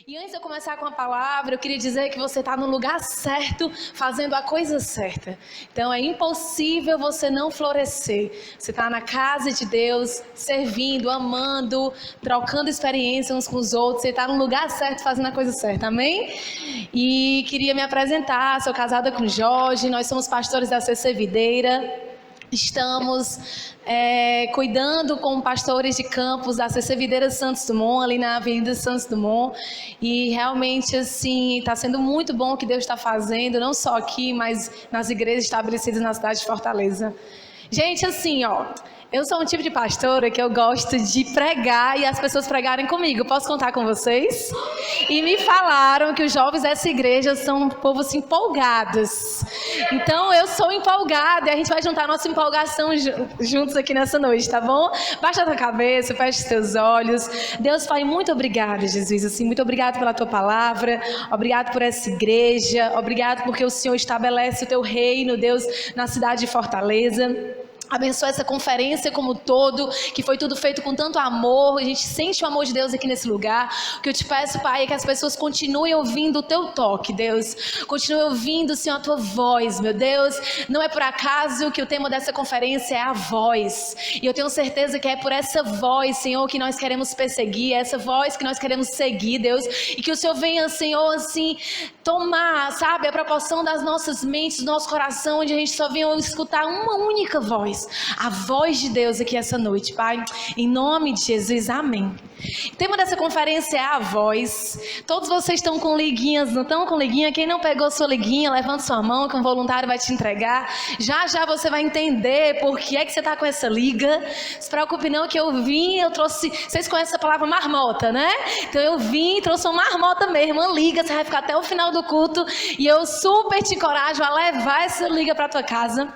E antes de eu começar com a palavra, eu queria dizer que você está no lugar certo, fazendo a coisa certa. Então é impossível você não florescer. Você está na casa de Deus, servindo, amando, trocando experiência uns com os outros. Você está no lugar certo, fazendo a coisa certa, amém? E queria me apresentar, sou casada com o Jorge, nós somos pastores da CC Videira. Estamos cuidando com pastores de campos da CC Videira Santos Dumont, ali na Avenida Santos Dumont, e realmente assim está sendo muito bom o que Deus está fazendo, não só aqui, mas nas igrejas estabelecidas na cidade de Fortaleza. Gente, assim, eu sou um tipo de pastora que eu gosto de pregar e as pessoas pregarem comigo. Posso contar com vocês? E me falaram que os jovens dessa igreja são um povo assim, empolgados. Então eu sou empolgada e a gente vai juntar a nossa empolgação juntos aqui nessa noite, tá bom? Baixa a tua cabeça, fecha os teus olhos. Deus, Pai, muito obrigada, Jesus. Assim, muito obrigado pela tua palavra. Obrigado por essa igreja. Obrigado porque o Senhor estabelece o teu reino, Deus, na cidade de Fortaleza. Abençoa essa conferência como um todo, que foi tudo feito com tanto amor. A gente sente o amor de Deus aqui nesse lugar. O que eu te peço, Pai, é que as pessoas continuem ouvindo o teu toque, Deus. Continuem ouvindo, Senhor, a tua voz, meu Deus. Não é por acaso que o tema dessa conferência é a voz. E eu tenho certeza que é por essa voz, Senhor, que nós queremos perseguir, é essa voz que nós queremos seguir, Deus. E que o Senhor venha, Senhor, assim, tomar, sabe, a proporção das nossas mentes, do nosso coração, onde a gente só venha escutar uma única voz. A voz de Deus aqui essa noite, Pai, em nome de Jesus, amém. O tema dessa conferência é a voz. Todos vocês estão com liguinhas, não estão com liguinha? Quem não pegou sua liguinha, levanta sua mão que um voluntário vai te entregar. Já já você vai entender por que é que você está com essa liga. Não se preocupe não que eu trouxe, vocês conhecem essa palavra marmota, né? Então eu trouxe uma marmota mesmo, uma liga, você vai ficar até o final do culto e eu super te encorajo a levar essa liga para tua casa.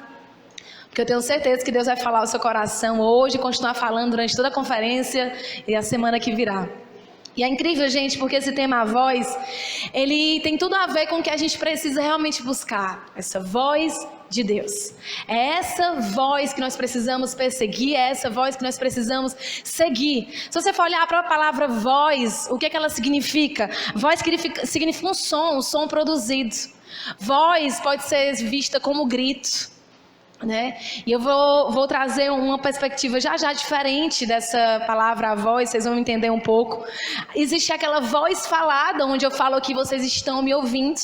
Porque eu tenho certeza que Deus vai falar ao seu coração hoje, continuar falando durante toda a conferência e a semana que virá. E é incrível, gente, porque esse tema, a voz, ele tem tudo a ver com o que a gente precisa realmente buscar. Essa voz de Deus. É essa voz que nós precisamos perseguir, é essa voz que nós precisamos seguir. Se você for olhar para a palavra voz, o que é que ela significa? Voz significa um som produzido. Voz pode ser vista como grito. Né? E eu vou trazer uma perspectiva já diferente dessa palavra a voz, vocês vão entender um pouco. Existe aquela voz falada, onde eu falo que vocês estão me ouvindo.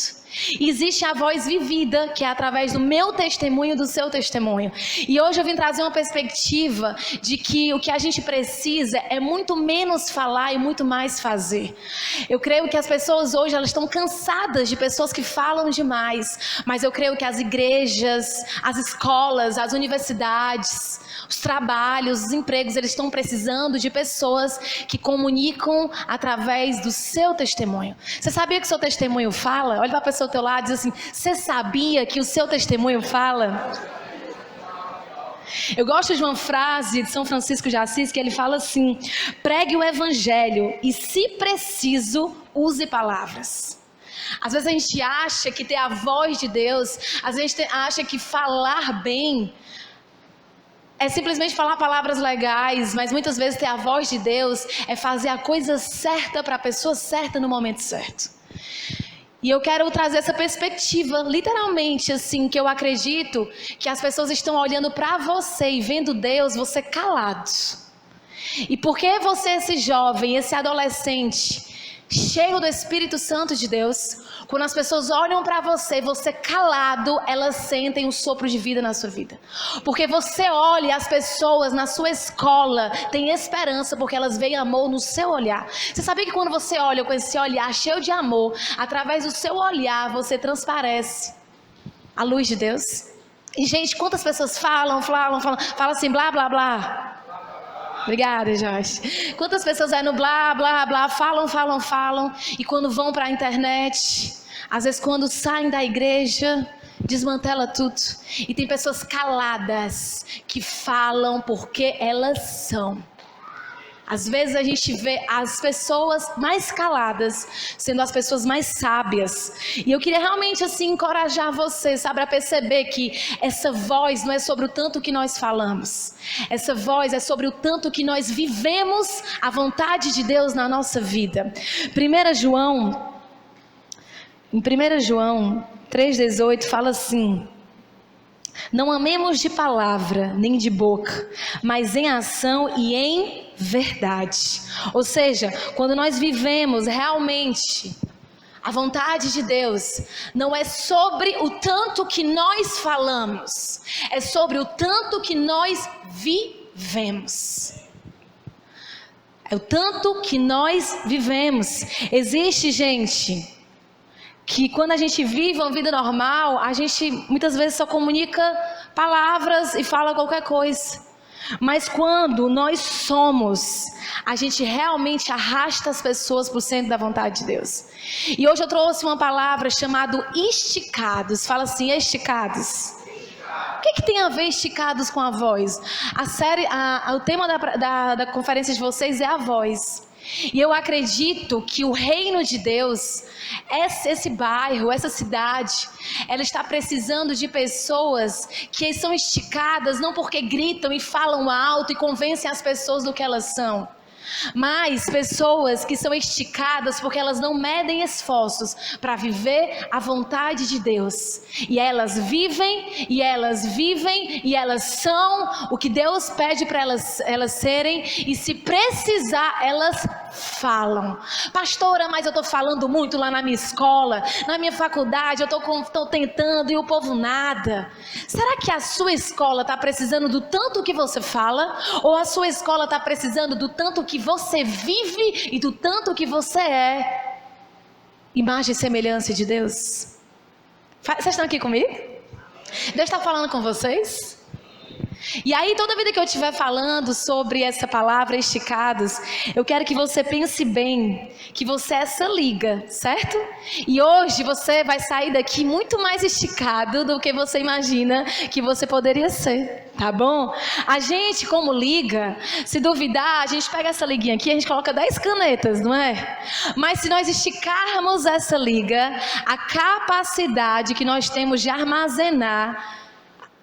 E existe a voz vivida, que é através do meu testemunho, do seu testemunho. E hoje eu vim trazer uma perspectiva de que o que a gente precisa é muito menos falar e muito mais fazer. Eu creio que as pessoas hoje elas estão cansadas de pessoas que falam demais, mas eu creio que as igrejas, as escolas, as universidades, os trabalhos, os empregos, eles estão precisando de pessoas que comunicam através do seu testemunho. Você sabia que o seu testemunho fala? Olha para a pessoa ao teu lado e diz assim: você sabia que o seu testemunho fala? Eu gosto de uma frase de São Francisco de Assis que ele fala assim: pregue o evangelho e, se preciso, use palavras. Às vezes a gente acha que ter a voz de Deus, às vezes a gente acha que falar bem é simplesmente falar palavras legais, mas muitas vezes ter a voz de Deus é fazer a coisa certa para a pessoa certa no momento certo. E eu quero trazer essa perspectiva, literalmente, assim, que eu acredito que as pessoas estão olhando para você e vendo Deus, você calado. E por que você, esse jovem, esse adolescente, cheio do Espírito Santo de Deus, quando as pessoas olham para você, você calado, elas sentem um sopro de vida na sua vida. Porque você olha e as pessoas na sua escola têm esperança porque elas veem amor no seu olhar. Você sabia que quando você olha com esse olhar cheio de amor, através do seu olhar você transparece a luz de Deus? E gente, quantas pessoas falam assim, blá, blá, blá. Obrigada, Jorge. Quantas pessoas no blá, blá, blá, falam, e quando vão para a internet, às vezes quando saem da igreja, desmantela tudo. E tem pessoas caladas que falam porque elas são. Às vezes a gente vê as pessoas mais caladas sendo as pessoas mais sábias. E eu queria realmente assim encorajar você, sabe, a perceber que essa voz não é sobre o tanto que nós falamos. Essa voz é sobre o tanto que nós vivemos a vontade de Deus na nossa vida. Em 1 João 3,18 fala assim: não amemos de palavra, nem de boca, mas em ação e em verdade. Ou seja, quando nós vivemos realmente a vontade de Deus, não é sobre o tanto que nós falamos, é sobre o tanto que nós vivemos. É o tanto que nós vivemos. Existe gente que quando a gente vive uma vida normal, a gente muitas vezes só comunica palavras e fala qualquer coisa. Mas quando nós somos, a gente realmente arrasta as pessoas para o centro da vontade de Deus. E hoje eu trouxe uma palavra chamada esticados. Fala assim, esticados. O que tem a ver esticados com a voz? O tema da conferência de vocês é a voz. E eu acredito que o reino de Deus, esse bairro, essa cidade, ela está precisando de pessoas que são esticadas, não porque gritam e falam alto e convencem as pessoas do que elas são, mas pessoas que são esticadas porque elas não medem esforços para viver a vontade de Deus. E elas vivem, e elas vivem, e elas são o que Deus pede para elas serem, e se precisar, elas falam. Pastora, mas eu estou falando muito lá na minha escola, na minha faculdade, eu estou tentando e o povo nada. Será que a sua escola está precisando do tanto que você fala? Ou a sua escola está precisando do tanto que você vive e do tanto que você é imagem e semelhança de Deus? Vocês estão aqui comigo? Deus está falando com vocês? E aí, toda vida que eu estiver falando sobre essa palavra esticados, eu quero que você pense bem que você é essa liga, certo? E hoje você vai sair daqui muito mais esticado do que você imagina que você poderia ser, tá bom? A gente, como liga, se duvidar, a gente pega essa liguinha aqui, a gente coloca 10 canetas, não é? Mas se nós esticarmos essa liga, a capacidade que nós temos de armazenar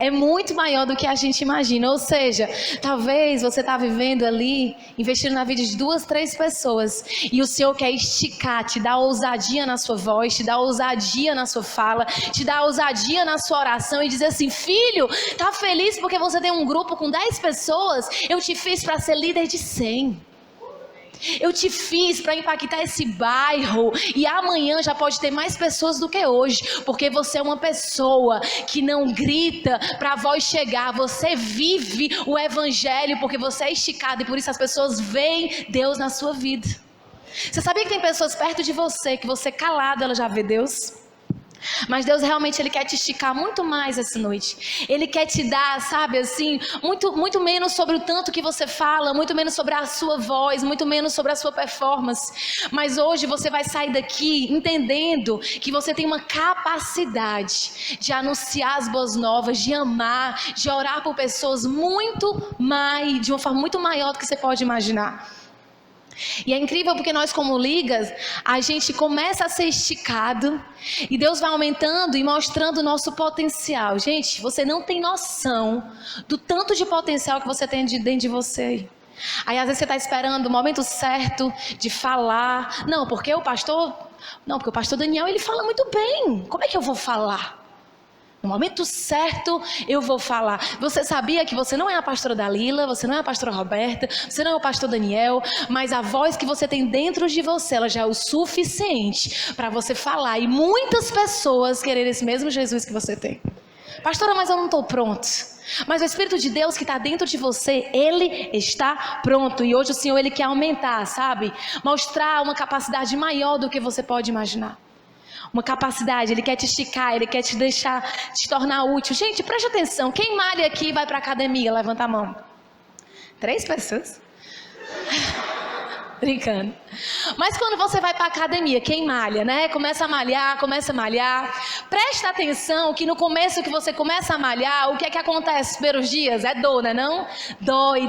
é muito maior do que a gente imagina. Ou seja, talvez você está vivendo ali, investindo na vida de 2, 3 pessoas, e o Senhor quer esticar, te dar ousadia na sua voz, te dar ousadia na sua fala, te dar ousadia na sua oração e dizer assim: filho, tá feliz porque você tem um grupo com 10 pessoas? Eu te fiz para ser líder de 100. Eu te fiz para impactar esse bairro, e amanhã já pode ter mais pessoas do que hoje, porque você é uma pessoa que não grita para a voz chegar, você vive o evangelho porque você é esticado, e por isso as pessoas veem Deus na sua vida. Você sabia que tem pessoas perto de você, que você calado, ela já vê Deus? Mas Deus realmente, Ele quer te esticar muito mais essa noite. Ele quer te dar, sabe, assim, muito menos sobre o tanto que você fala, muito menos sobre a sua voz, muito menos sobre a sua performance. Mas hoje você vai sair daqui entendendo que você tem uma capacidade de anunciar as boas novas, de amar, de orar por pessoas muito mais, de uma forma muito maior do que você pode imaginar. E é incrível porque nós, como ligas, a gente começa a ser esticado e Deus vai aumentando e mostrando o nosso potencial. Gente, você não tem noção do tanto de potencial que você tem dentro de você. Aí às vezes você está esperando o momento certo de falar. Não, porque o pastor Daniel, ele fala muito bem. Como é que eu vou falar? No momento certo eu vou falar. Você sabia que você não é a pastora Dalila, você não é a pastora Roberta, você não é o pastor Daniel, mas a voz que você tem dentro de você, ela já é o suficiente para você falar e muitas pessoas quererem esse mesmo Jesus que você tem. Pastora, mas eu não estou pronto. Mas o Espírito de Deus que está dentro de você, Ele está pronto. E hoje o Senhor, Ele quer aumentar, sabe? Mostrar uma capacidade maior do que você pode imaginar. Uma capacidade, Ele quer te esticar, Ele quer te deixar, te tornar útil. Gente, preste atenção, quem malha aqui e vai para a academia? Levanta a mão. 3 pessoas. Brincando. Mas quando você vai para academia, quem malha, né? Começa a malhar. Presta atenção que no começo que você começa a malhar, o que é que acontece nos primeiros dias? É dor, né não? Dói.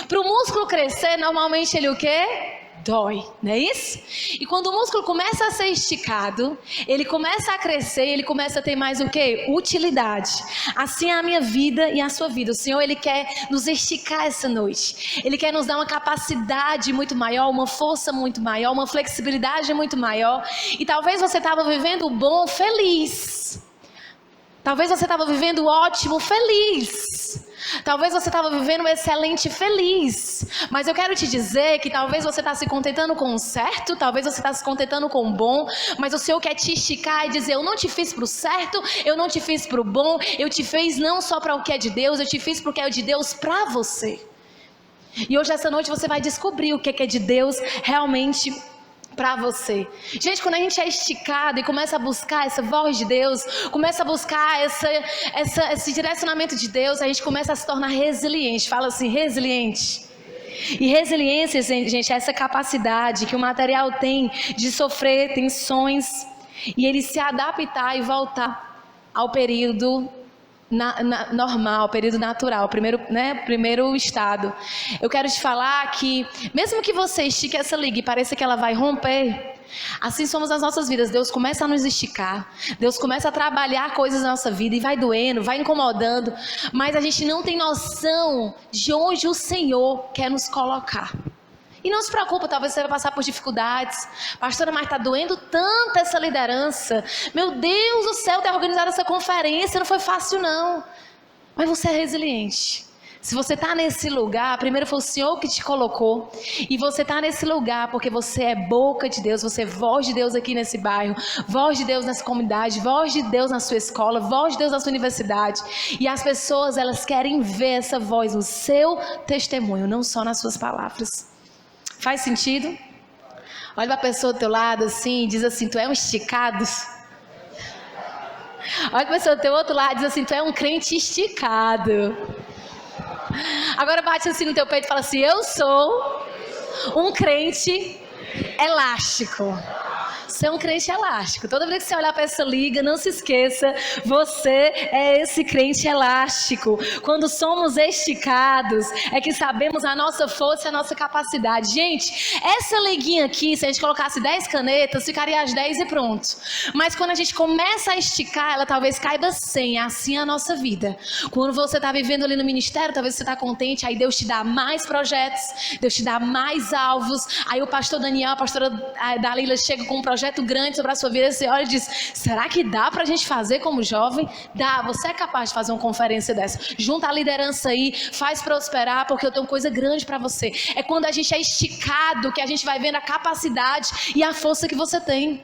Para o músculo crescer, normalmente ele o quê? Dói, não é isso? E quando o músculo começa a ser esticado, ele começa a crescer, ele começa a ter mais o quê? Utilidade. Assim é a minha vida e a sua vida. O Senhor, Ele quer nos esticar essa noite. Ele quer nos dar uma capacidade muito maior, uma força muito maior, uma flexibilidade muito maior. E talvez você estava vivendo o bom feliz. Talvez você estava vivendo o ótimo feliz. Talvez você estava vivendo um excelente feliz. Mas eu quero te dizer que talvez você está se contentando com o certo, talvez você está se contentando com o bom, mas o Senhor quer te esticar e dizer: eu não te fiz para o certo, eu não te fiz para o bom, eu te fiz não só para o que é de Deus, eu te fiz para o que é de Deus para você. E hoje, essa noite, você vai descobrir o que é de Deus realmente para você. Gente, quando a gente é esticado e começa a buscar essa voz de Deus, começa a buscar esse direcionamento de Deus, a gente começa a se tornar resiliente. Fala assim, resiliente. E resiliência, gente, é essa capacidade que o material tem de sofrer tensões e ele se adaptar e voltar ao período normal, período natural, primeiro estado. Eu quero te falar que mesmo que você estique essa liga e pareça que ela vai romper, assim somos as nossas vidas. Deus começa a nos esticar, Deus começa a trabalhar coisas na nossa vida e vai doendo, vai incomodando, mas a gente não tem noção de onde o Senhor quer nos colocar. E não se preocupa, talvez você vai passar por dificuldades. Pastora, mas está doendo tanto essa liderança. Meu Deus do céu, ter organizado essa conferência não foi fácil não. Mas você é resiliente. Se você está nesse lugar, primeiro foi o Senhor que te colocou. E você está nesse lugar porque você é boca de Deus, você é voz de Deus aqui nesse bairro, voz de Deus nessa comunidade, voz de Deus na sua escola, voz de Deus na sua universidade. E as pessoas, elas querem ver essa voz no seu testemunho, não só nas suas palavras. Faz sentido? Olha para a pessoa do teu lado assim e diz assim: tu é um esticado. Olha para a pessoa do teu outro lado e diz assim: tu é um crente esticado. Agora bate assim no teu peito e fala assim: eu sou um crente elástico. Você é um crente elástico. Toda vez que você olhar para essa liga, não se esqueça, você é esse crente elástico. Quando somos esticados, é que sabemos a nossa força e a nossa capacidade. Gente, essa liguinha aqui, se a gente colocasse 10 canetas, ficaria as 10 e pronto. Mas quando a gente começa a esticar, ela talvez caiba 100. Assim é a nossa vida. Quando você está vivendo ali no ministério, talvez você está contente, aí Deus te dá mais projetos, Deus te dá mais alvos. Aí o pastor Daniel, a pastora Dalila chega com um projeto grande sobre a sua vida, você olha e diz: será que dá pra gente fazer como jovem? Dá, você é capaz de fazer uma conferência dessa. Junta a liderança aí, faz prosperar, porque eu tenho coisa grande pra você. É quando a gente é esticado que a gente vai vendo a capacidade e a força que você tem.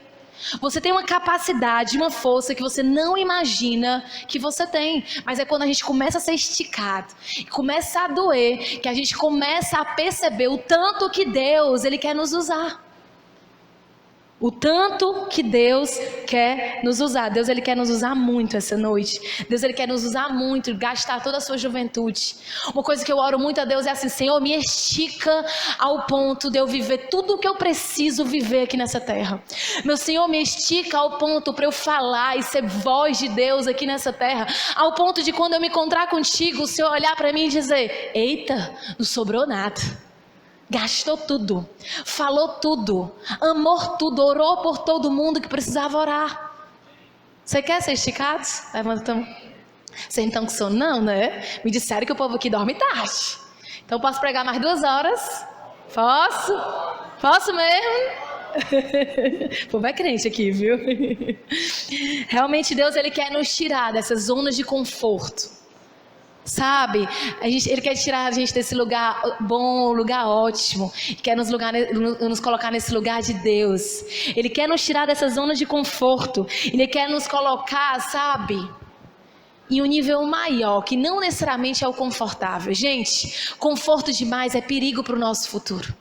Você tem uma capacidade, uma força que você não imagina que você tem. Mas é quando a gente começa a ser esticado, começa a doer, que a gente começa a perceber o tanto que Deus, Ele quer nos usar. O tanto que Deus quer nos usar. Deus, Ele quer nos usar muito essa noite. Deus, Ele quer nos usar muito, gastar toda a sua juventude. Uma coisa que eu oro muito a Deus é assim: Senhor, me estica ao ponto de eu viver tudo o que eu preciso viver aqui nessa terra. Meu Senhor, me estica ao ponto para eu falar e ser voz de Deus aqui nessa terra. Ao ponto de quando eu me encontrar contigo, o Senhor olhar para mim e dizer: eita, não sobrou nada. Gastou tudo, falou tudo, amou tudo, orou por todo mundo que precisava orar. Você quer ser esticado? Levanta a mão. Você então que sou não, né? Me disseram que o povo aqui dorme tarde. Então posso pregar mais 2 horas? Posso? Posso mesmo? O povo é crente aqui, viu? Realmente Deus, Ele quer nos tirar dessas zonas de conforto. Sabe, Ele quer tirar a gente desse lugar bom, lugar ótimo, quer nos colocar nesse lugar de Deus. Ele quer nos tirar dessa zona de conforto, Ele quer nos colocar, sabe, em um nível maior, que não necessariamente é o confortável. Gente, conforto demais é perigo para o nosso futuro.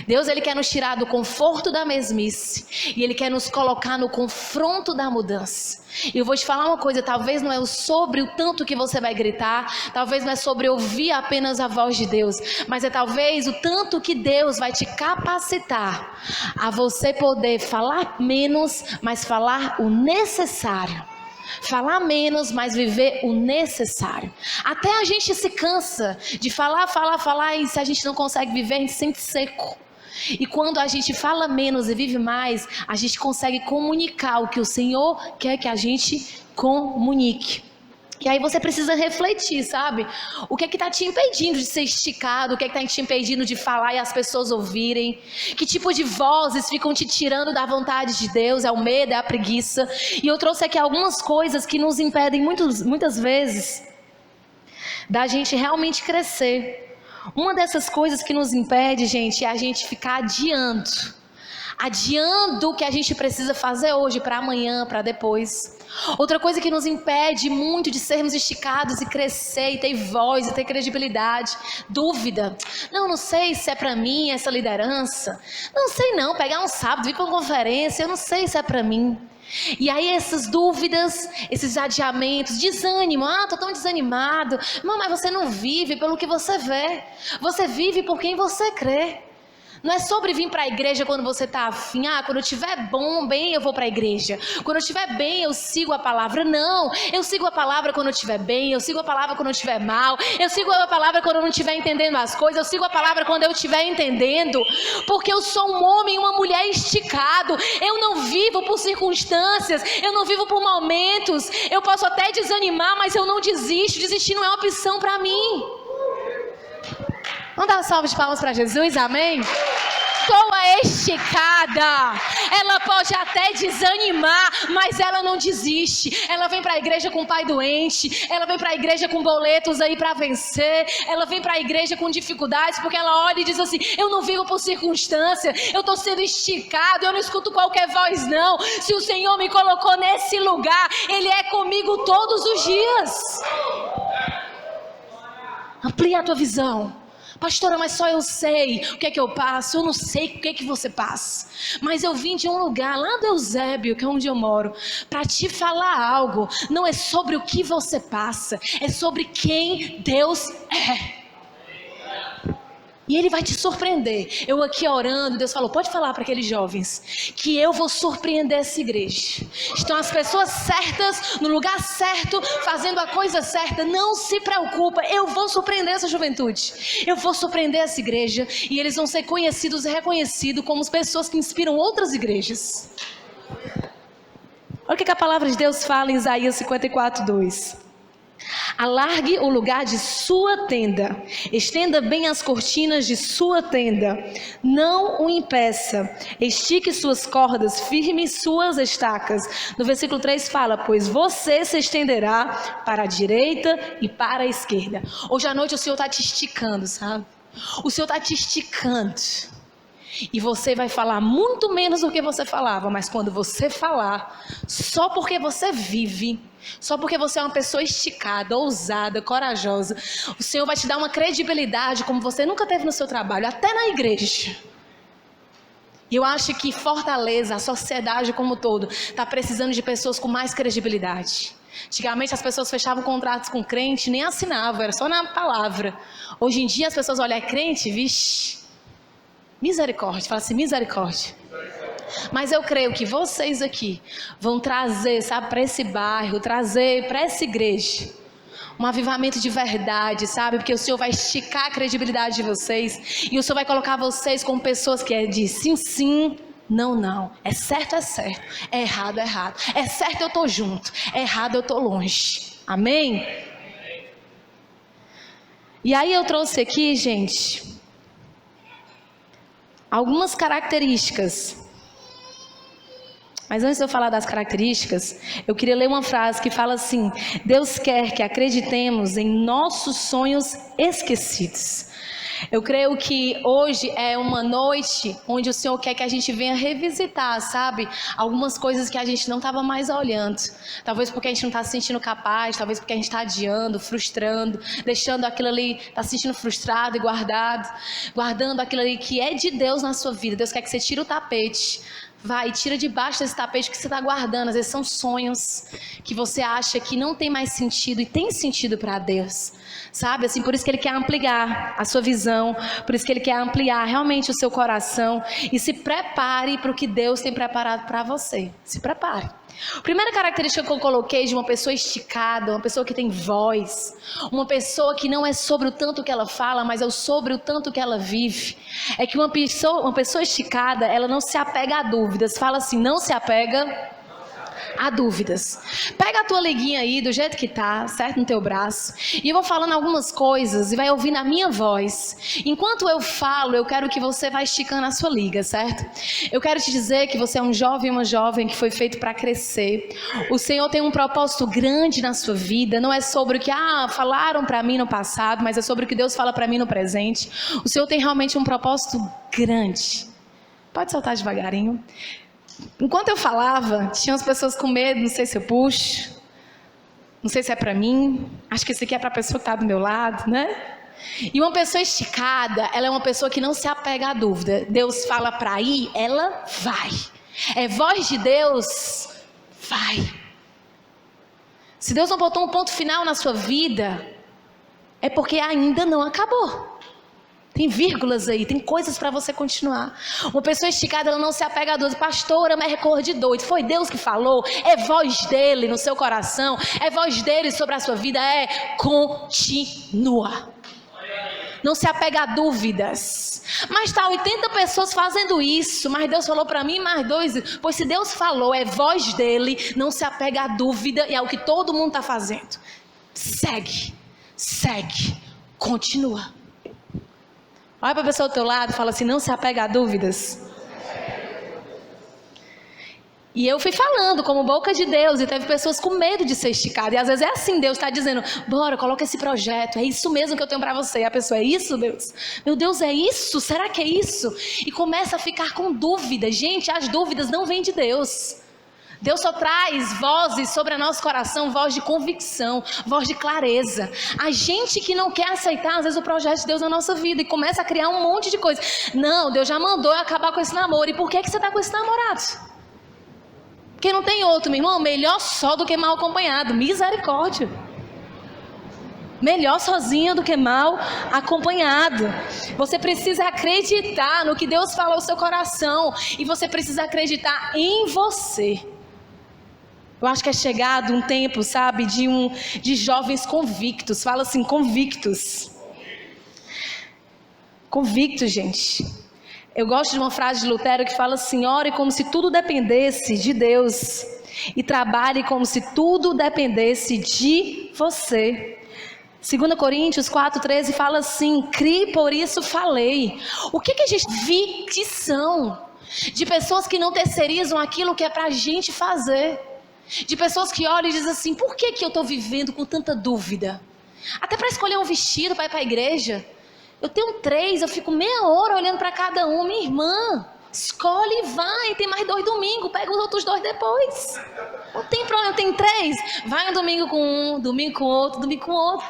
Deus, Ele quer nos tirar do conforto da mesmice e Ele quer nos colocar no confronto da mudança. E eu vou te falar uma coisa, talvez não é sobre o tanto que você vai gritar, talvez não é sobre ouvir apenas a voz de Deus, mas é talvez o tanto que Deus vai te capacitar a você poder falar menos, mas falar o necessário. Falar menos, mas viver o necessário. Até a gente se cansa de falar, e se a gente não consegue viver, a gente se sente seco. E quando a gente fala menos e vive mais, a gente consegue comunicar o que o Senhor quer que a gente comunique. E aí você precisa refletir, sabe? O que é que está te impedindo de ser esticado? O que é que está te impedindo de falar e as pessoas ouvirem? Que tipo de vozes ficam te tirando da vontade de Deus? É o medo, é a preguiça. E eu trouxe aqui algumas coisas que nos impedem muitas vezes da gente realmente crescer. Uma dessas coisas que nos impede, gente, é a gente ficar adiando o que a gente precisa fazer hoje para amanhã, para depois. Outra coisa que nos impede muito de sermos esticados e crescer e ter voz e ter credibilidade, dúvida. Não sei se é para mim essa liderança. Não sei não, pegar um sábado, vir para uma conferência, eu não sei se é para mim. E aí essas dúvidas, esses adiamentos, desânimo, tô tão desanimado. Não, mas você não vive pelo que você vê, você vive por quem você crê. Não é sobre vir para a igreja quando você está afim. Quando eu estiver bem, eu vou para a igreja. Quando eu estiver bem, eu sigo a palavra. Não, eu sigo a palavra quando eu estiver bem. Eu sigo a palavra quando eu estiver mal. Eu sigo a palavra quando eu não estiver entendendo as coisas. Eu sigo a palavra quando eu estiver entendendo. Porque eu sou um homem e uma mulher esticado. Eu não vivo por circunstâncias. Eu não vivo por momentos. Eu posso até desanimar, mas eu não desisto. Desistir não é opção para mim. Vamos dar uma salva de palmas para Jesus, amém? Toa esticada, ela pode até desanimar, mas ela não desiste. Ela vem para a igreja com o pai doente, ela vem para a igreja com boletos aí para vencer, ela vem para a igreja com dificuldades, porque ela olha e diz assim: eu não vivo por circunstância, eu estou sendo esticado, eu não escuto qualquer voz não. Se o Senhor me colocou nesse lugar, Ele é comigo todos os dias. Amplia a tua visão. Pastora, mas só eu sei o que é que eu passo. Eu não sei o que é que você passa. Mas eu vim de um lugar lá do Eusébio, que é onde eu moro, para te falar algo. Não é sobre o que você passa, é sobre quem Deus é. E Ele vai te surpreender. Eu aqui orando, Deus falou: pode falar para aqueles jovens que eu vou surpreender essa igreja. Estão as pessoas certas, no lugar certo, fazendo a coisa certa. Não se preocupa, eu vou surpreender essa juventude. Eu vou surpreender essa igreja. E eles vão ser conhecidos e reconhecidos como as pessoas que inspiram outras igrejas. Olha o que a palavra de Deus fala em Isaías 54:2. Alargue o lugar de sua tenda, estenda bem as cortinas de sua tenda, não o impeça, estique suas cordas, firme suas estacas. No versículo 3 fala: pois você se estenderá para a direita e para a esquerda. Hoje à noite o Senhor está te esticando, sabe? O Senhor está te esticando. E você vai falar muito menos do que você falava, mas quando você falar, só porque você vive, só porque você é uma pessoa esticada, ousada, corajosa, o Senhor vai te dar uma credibilidade como você nunca teve no seu trabalho, até na igreja. E eu acho que Fortaleza, a sociedade como um todo, está precisando de pessoas com mais credibilidade. Antigamente as pessoas fechavam contratos com crente, nem assinavam, era só na palavra. Hoje em dia as pessoas olham: é crente, vixe. Misericórdia, fala assim: misericórdia. Mas eu creio que vocês aqui vão trazer, sabe, para esse bairro, trazer para essa igreja um avivamento de verdade, sabe? Porque o Senhor vai esticar a credibilidade de vocês e o Senhor vai colocar vocês como pessoas que é de sim, sim, não, não. É certo, é errado, é errado. É certo, eu estou junto. É errado, eu estou longe. Amém? E aí eu trouxe aqui, gente, algumas características. Mas antes de eu falar das características, eu queria ler uma frase que fala assim: Deus quer que acreditemos em nossos sonhos esquecidos. Eu creio que hoje é uma noite onde o Senhor quer que a gente venha revisitar, sabe? Algumas coisas que a gente não estava mais olhando. Talvez porque a gente não está se sentindo capaz, talvez porque a gente está adiando, frustrando, deixando aquilo ali, está se sentindo frustrado e guardando aquilo ali que é de Deus na sua vida. Deus quer que você tire o tapete. Vai, tira debaixo desse tapete que você está guardando. Às vezes são sonhos que você acha que não tem mais sentido e tem sentido para Deus. Sabe, assim, por isso que Ele quer ampliar a sua visão, por isso que Ele quer ampliar realmente o seu coração. E se prepare para o que Deus tem preparado para você. Se prepare. A primeira característica que eu coloquei de uma pessoa esticada, uma pessoa que tem voz, uma pessoa que não é sobre o tanto que ela fala, mas é sobre o tanto que ela vive, é que uma pessoa esticada, ela não se apega a dúvidas. Fala assim, não se apega a dúvidas. Pega a tua liguinha aí, do jeito que tá, certo? No teu braço. E eu vou falando algumas coisas e vai ouvindo a minha voz. Enquanto eu falo, eu quero que você vá esticando a sua liga, certo? Eu quero te dizer que você é um jovem e uma jovem que foi feito para crescer. O Senhor tem um propósito grande na sua vida. Não é sobre o que falaram para mim no passado, mas é sobre o que Deus fala para mim no presente. O Senhor tem realmente um propósito grande. Pode soltar devagarinho. Enquanto eu falava, tinha as pessoas com medo, não sei se eu puxo, não sei se é para mim, acho que esse aqui é para a pessoa que está do meu lado, né? E uma pessoa esticada, ela é uma pessoa que não se apega à dúvida. Deus fala para ir, ela vai. É voz de Deus, vai. Se Deus não botou um ponto final na sua vida, é porque ainda não acabou. Tem vírgulas aí, tem coisas para você continuar. Uma pessoa esticada, ela não se apega a Deus. Pastora, mas é cor de doido. Foi Deus que falou. É voz dele no seu coração. É voz dele sobre a sua vida. Continua. Não se apega a dúvidas. Mas tá 80 pessoas fazendo isso. Mas Deus falou para mim mais 2. Pois se Deus falou, é voz dele. Não se apega a dúvida. E é o que todo mundo está fazendo. Segue. Continua. Olha para a pessoa do teu lado e fala assim, não se apega a dúvidas. E eu fui falando como boca de Deus e teve pessoas com medo de ser esticada. E às vezes é assim, Deus está dizendo, bora, coloca esse projeto, é isso mesmo que eu tenho para você. E a pessoa, é isso, Deus? Meu Deus, é isso? Será que é isso? E começa a ficar com dúvida. Gente, as dúvidas não vêm de Deus. Deus só traz vozes sobre o nosso coração, voz de convicção, voz de clareza. A gente que não quer aceitar, às vezes, o projeto de Deus na nossa vida e começa a criar um monte de coisa. Não, Deus já mandou eu acabar com esse namoro. E por que você está com esse namorado? Porque não tem outro, meu irmão. Melhor só do que mal acompanhado. Misericórdia. Melhor sozinho do que mal acompanhado. Você precisa acreditar no que Deus fala ao seu coração. E você precisa acreditar em você. Eu acho que é chegado um tempo, sabe, de jovens convictos. Fala assim, convictos. Convictos, gente. Eu gosto de uma frase de Lutero que fala assim, ore como se tudo dependesse de Deus. E trabalhe como se tudo dependesse de você. 2 Coríntios 4,13 fala assim, crie, por isso falei. O que a gente ficção de pessoas que não terceirizam aquilo que é pra gente fazer. De pessoas que olham e dizem assim, por que eu estou vivendo com tanta dúvida? Até para escolher um vestido para ir para a igreja. Eu tenho 3, eu fico meia hora olhando para cada um. Minha irmã, escolhe e vai. Tem mais 2 domingos, pega os outros 2 depois. Não tem problema, tem 3. Vai um domingo com um, domingo com outro, domingo com outro.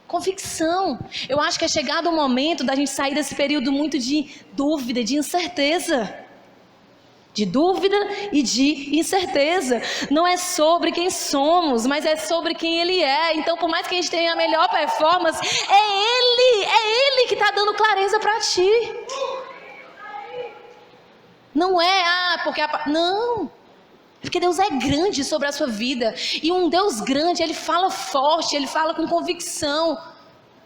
Convicção. Eu acho que é chegado o momento da gente sair desse período muito de dúvida, de incerteza. De dúvida e de incerteza. Não é sobre quem somos, mas é sobre quem Ele é. Então, por mais que a gente tenha a melhor performance, é Ele que está dando clareza para ti. Não é, porque... Não. Porque Deus é grande sobre a sua vida. E um Deus grande, Ele fala forte, Ele fala com convicção.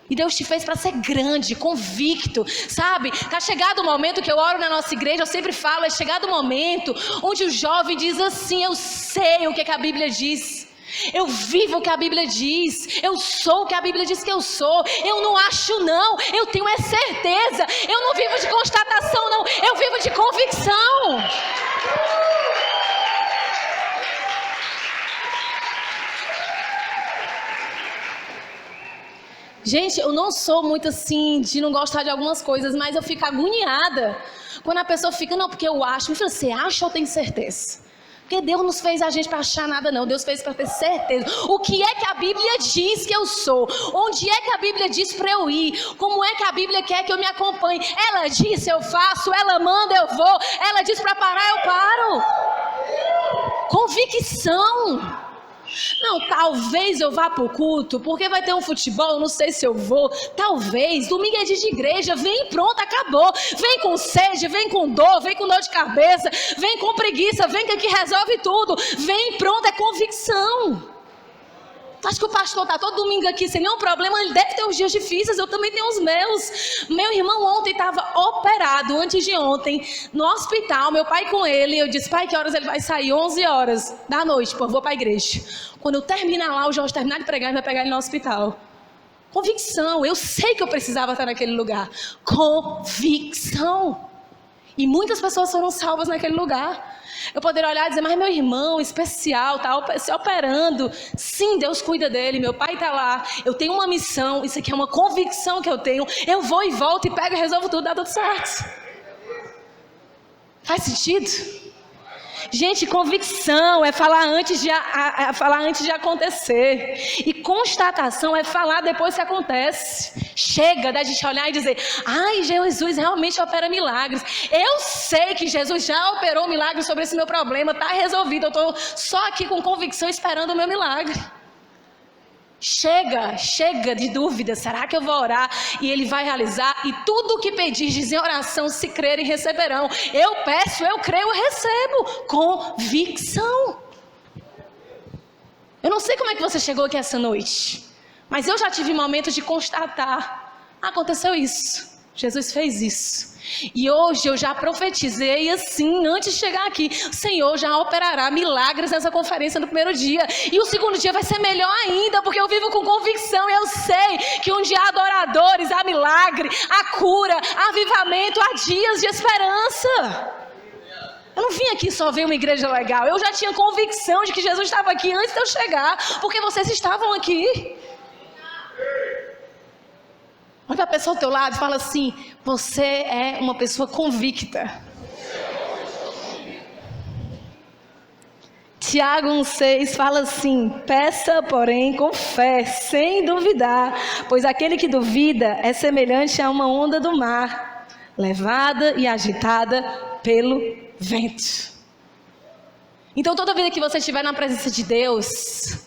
E Deus te fez para ser grande, convicto, sabe? Está chegado o momento que eu oro na nossa igreja, eu sempre falo, é chegado o momento onde o jovem diz assim, eu sei o que a Bíblia diz. Eu vivo o que a Bíblia diz, eu sou o que a Bíblia diz que eu sou, eu não acho não, eu tenho certeza, eu não vivo de constatação não, eu vivo de convicção. Gente, eu não sou muito assim de não gostar de algumas coisas, mas eu fico agoniada quando a pessoa fica, não, porque eu acho. Me fala, você acha ou tem certeza? Porque Deus não fez a gente para achar nada, não. Deus fez para ter certeza. O que é que a Bíblia diz que eu sou? Onde é que a Bíblia diz para eu ir? Como é que a Bíblia quer que eu me acompanhe? Ela diz, eu faço. Ela manda, eu vou. Ela diz para parar, eu paro. Convicção. Não, talvez eu vá para o culto, porque vai ter um futebol, não sei se eu vou. Talvez, domingo é dia de igreja, vem, pronto, acabou. Vem com sede, vem com dor de cabeça, vem com preguiça, vem que aqui resolve tudo. Vem, pronto, é convicção. Acho que o pastor está todo domingo aqui sem nenhum problema, ele deve ter uns dias difíceis, eu também tenho os meus. Meu irmão ontem estava operado, antes de ontem, no hospital, meu pai com ele. Eu disse, pai, que horas ele vai sair? 11 horas da noite, pô, eu vou para a igreja. Quando eu terminar lá, o Jorge terminar de pregar, ele vai pegar ele no hospital. Convicção, eu sei que eu precisava estar naquele lugar. Convicção. E muitas pessoas foram salvas naquele lugar. Eu poderia olhar e dizer, mas meu irmão especial está se operando. Sim, Deus cuida dele, meu pai está lá. Eu tenho uma missão, isso aqui é uma convicção que eu tenho. Eu vou e volto e pego e resolvo tudo, dá tudo certo. Faz sentido? Gente, convicção é falar antes de acontecer. E constatação é falar depois que acontece. Chega da gente olhar e dizer, ai, Jesus realmente opera milagres. Eu sei que Jesus já operou milagres sobre esse meu problema, está resolvido. Eu estou só aqui com convicção esperando o meu milagre. Chega de dúvida, será que eu vou orar e ele vai realizar? E tudo o que pedir, dizer em oração, se crerem, receberão. Eu peço, eu creio, eu recebo. Convicção. Eu não sei como é que você chegou aqui essa noite, mas eu já tive momentos de constatar, aconteceu isso, Jesus fez isso. E hoje eu já profetizei assim, antes de chegar aqui, o Senhor já operará milagres nessa conferência no primeiro dia. E o segundo dia vai ser melhor ainda, porque eu vivo com convicção. Eu sei que um dia há adoradores, há milagre, há cura, há avivamento, há dias de esperança. Eu não vim aqui só ver uma igreja legal. Eu já tinha convicção de que Jesus estava aqui antes de eu chegar, porque vocês estavam aqui. Olha para a pessoa ao teu lado e fala assim, você é uma pessoa convicta. Tiago 1,6 fala assim, peça porém com fé, sem duvidar, pois aquele que duvida é semelhante a uma onda do mar, levada e agitada pelo vento. Então toda vida que você estiver na presença de Deus,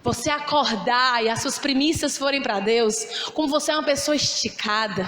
você acordar e as suas primícias forem para Deus, como você é uma pessoa esticada,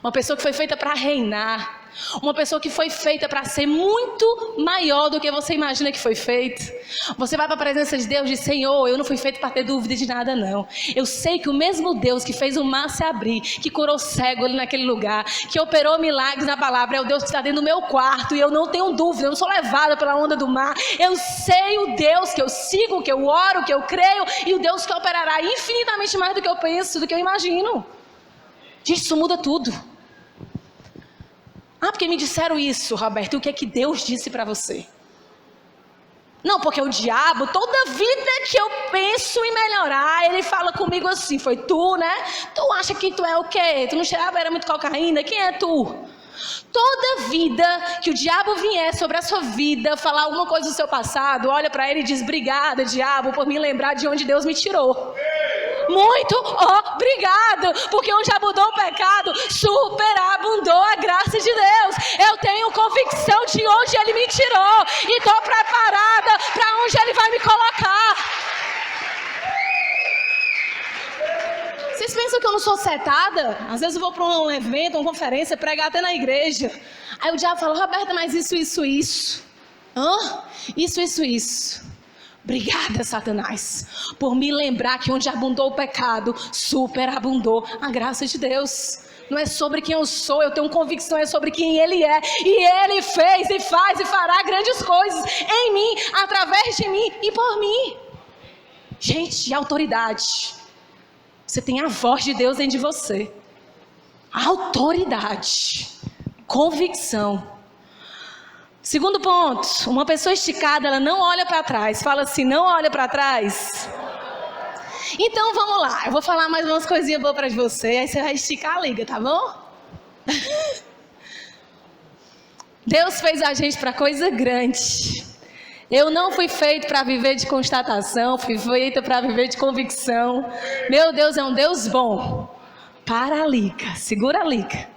uma pessoa que foi feita para reinar, uma pessoa que foi feita para ser muito maior do que você imagina que foi feito. Você vai para a presença de Deus e diz, Senhor, eu não fui feito para ter dúvida de nada não. Eu sei que o mesmo Deus que fez o mar se abrir, que curou cego ali naquele lugar, que operou milagres na palavra, é o Deus que está dentro do meu quarto. E eu não tenho dúvida, eu não sou levada pela onda do mar. Eu sei o Deus que eu sigo, que eu oro, que eu creio, e o Deus que operará infinitamente mais do que eu penso, do que eu imagino. Gente, isso muda tudo. Ah, porque me disseram isso, Roberto, e o que é que Deus disse para você? Não, porque o diabo, toda vida que eu penso em melhorar, ele fala comigo assim, foi tu, né? Tu acha que tu é o quê? Tu não cheirava, era muito cocaína? Quem é tu? Toda vida que o diabo vier sobre a sua vida, falar alguma coisa do seu passado, olha para ele e diz, obrigada, diabo, por me lembrar de onde Deus me tirou. Muito obrigado, porque onde abundou o pecado, superabundou a graça de Deus. Eu tenho convicção de onde Ele me tirou e estou preparada para onde Ele vai me colocar. Vocês pensam que eu não sou setada? Às vezes eu vou para um evento, uma conferência, pregar até na igreja. Aí o diabo fala, Roberta, mas isso. Isso. Obrigada, Satanás, por me lembrar que onde abundou o pecado, superabundou a graça de Deus. Não é sobre quem eu sou, eu tenho convicção, é sobre quem Ele é. E Ele fez e faz e fará grandes coisas em mim, através de mim e por mim. Gente, autoridade. Você tem a voz de Deus dentro de você. Autoridade. Convicção. Segundo ponto, uma pessoa esticada, ela não olha para trás. Fala assim, não olha para trás. Então vamos lá, eu vou falar mais umas coisinhas boas para você, aí você vai esticar a liga, tá bom? Deus fez a gente para coisa grande. Eu não fui feito para viver de constatação, fui feito para viver de convicção. Meu Deus é um Deus bom. Para a liga, segura a liga.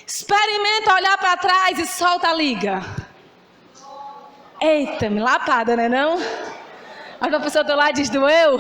Experimenta olhar para trás e solta a liga. Eita, me lapada, né não? Olha a pessoa do lado e diz, doeu?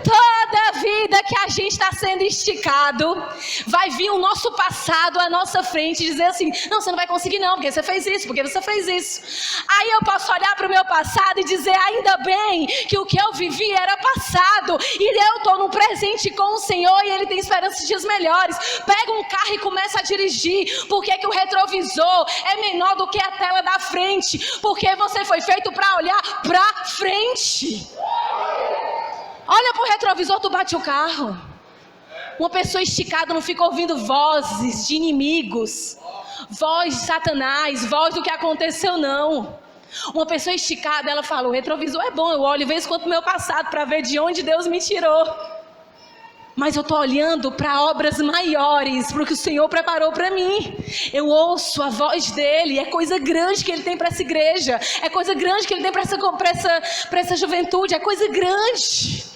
Toda vida que a gente está sendo esticado, vai vir o nosso passado à nossa frente e dizer assim, não, você não vai conseguir não, porque você fez isso, porque você fez isso. Aí eu posso olhar para o meu passado e dizer, ainda bem que o que eu vivi era passado, e eu estou no presente com o Senhor e Ele tem esperança de dias melhores. Pega um carro e começa a dirigir, porque que o retrovisor é menor do que a tela da frente? Porque você foi feito para olhar para frente. Olha para o retrovisor, tu bate o carro. Uma pessoa esticada não fica ouvindo vozes de inimigos, voz de Satanás, voz do que aconteceu, não. Uma pessoa esticada, ela fala, o retrovisor é bom, eu olho e vejo quanto o meu passado para ver de onde Deus me tirou. Mas eu estou olhando para obras maiores, para o que o Senhor preparou para mim. Eu ouço a voz dEle, é coisa grande que Ele tem para essa igreja, é coisa grande que Ele tem para essa juventude, é coisa grande.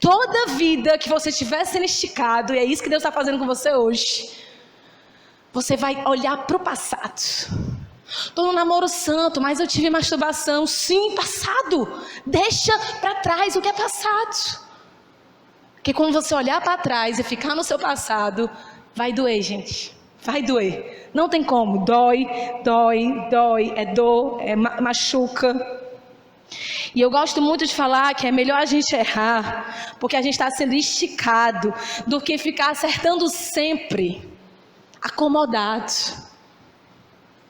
Toda vida que você estiver sendo esticado, e é isso que Deus está fazendo com você hoje, você vai olhar para o passado. Estou no namoro santo, mas eu tive masturbação. Sim, passado. Deixa para trás o que é passado. Porque quando você olhar para trás e ficar no seu passado, vai doer, gente. Vai doer. Não tem como. Dói, dói, dói. É dor, machuca. E eu gosto muito de falar que é melhor a gente errar, porque a gente está sendo esticado, do que ficar acertando sempre, acomodado.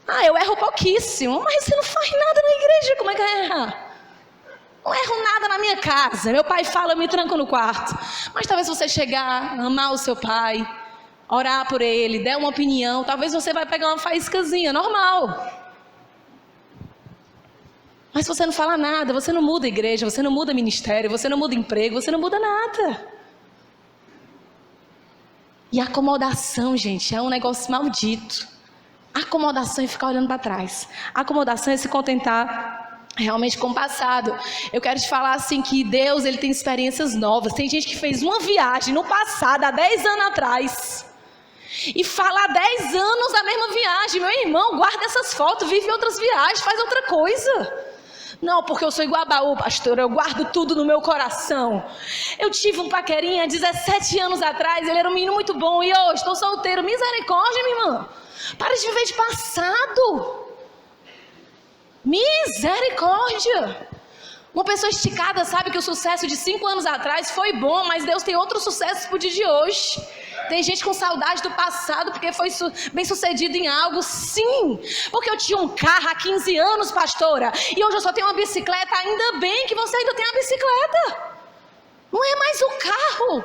Ah, eu erro pouquíssimo, mas você não faz nada na igreja, como é que vai errar? Não erro nada na minha casa, meu pai fala, eu me tranco no quarto. Mas talvez você chegar, amar o seu pai, orar por ele, der uma opinião, talvez você vai pegar uma faíscazinha, normal. Mas se você não fala nada, você não muda a igreja, você não muda ministério, você não muda emprego, você não muda nada. E acomodação, gente, é um negócio maldito. Acomodação é ficar olhando para trás. Acomodação é se contentar realmente com o passado. Eu quero te falar assim que Deus, Ele tem experiências novas. Tem gente que fez uma viagem no passado, há 10 anos atrás, e fala há 10 anos da mesma viagem. Meu irmão, guarda essas fotos, vive outras viagens, faz outra coisa. Não, porque eu sou igual a Baú, pastor, eu guardo tudo no meu coração. Eu tive um paquerinha há 17 anos atrás, ele era um menino muito bom, e hoje estou solteiro. Misericórdia, minha irmã. Para de viver de passado. Misericórdia. Uma pessoa esticada sabe que o sucesso de 5 anos atrás foi bom, mas Deus tem outros sucessos para o dia de hoje. Tem gente com saudade do passado porque foi bem sucedido em algo. Sim, porque eu tinha um carro há 15 anos, pastora, e hoje eu só tenho uma bicicleta. Ainda bem que você ainda tem a bicicleta. Não é mais o carro.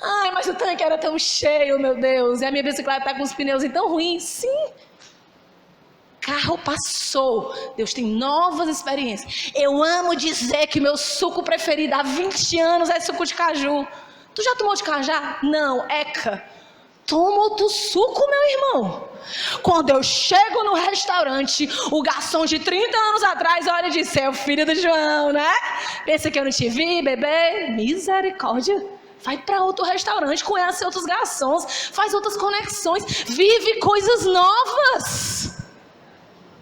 Ai, mas o tanque era tão cheio, meu Deus, e a minha bicicleta está com os pneus tão ruins. Sim, carro passou. Deus tem novas experiências. Eu amo dizer que meu suco preferido há 20 anos é suco de caju. Tu já tomou de cajá? Não, eca. Toma outro suco, meu irmão. Quando eu chego no restaurante, o garçom de 30 anos atrás olha e diz, é o filho do João, né? Pensa que eu não te vi, bebê? Misericórdia. Vai para outro restaurante, conhece outros garçons, faz outras conexões, vive coisas novas.